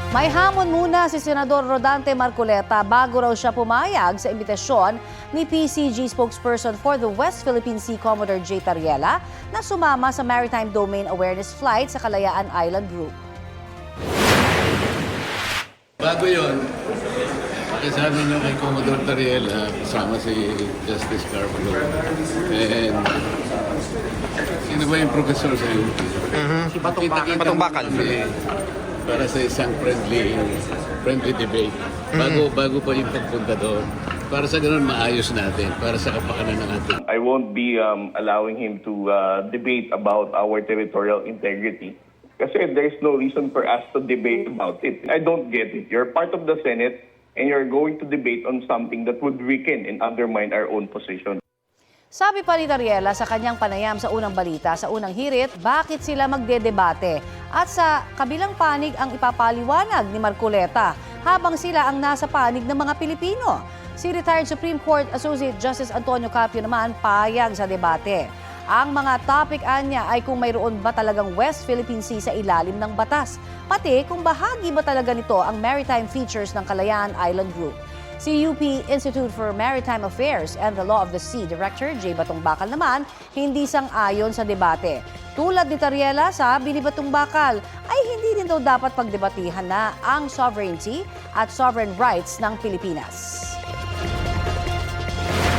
May hamon muna si Senador Rodante Marcoleta bago raw siya pumayag sa imbitasyon ni PCG spokesperson for the West Philippine Sea Commodore J. Tariela na sumama sa Maritime Domain Awareness Flight sa Kalayaan Island Group. Bago yun, pakisabi niyo kay Commodore Tariela, kasama si Justice Scarborough. And sino ba yung professor sa UP? Si Batong Bakal. Para sa isang friendly debate. Bago pa yung pagpunta doon. Para sa ganun maayos natin, para sa kapakanan ng ating. I won't be allowing him to debate about our territorial integrity kasi there's no reason for us to debate about it. I don't get it. You're part of the Senate and you're going to debate on something that would weaken and undermine our own position. Sabi pa ni Tariela sa kanyang panayam sa unang balita, sa unang hirit, bakit sila magdedebate? At sa kabilang panig ang ipapaliwanag ni Marcoleta habang sila ang nasa panig ng mga Pilipino. Si retired Supreme Court Associate Justice Antonio Carpio naman payag sa debate. Ang mga topic anya ay kung mayroon ba talagang West Philippine Sea sa ilalim ng batas, pati kung bahagi ba talaga nito ang maritime features ng Kalayaan Island Group. Si UP Institute for Maritime Affairs and the Law of the Sea Director J. Batong Bakal naman hindi sang-ayon sa debate. Tulad ni Tariela, sabi ni Batong Bakal ay hindi din daw dapat pagdebatihan na ang sovereignty at sovereign rights ng Pilipinas.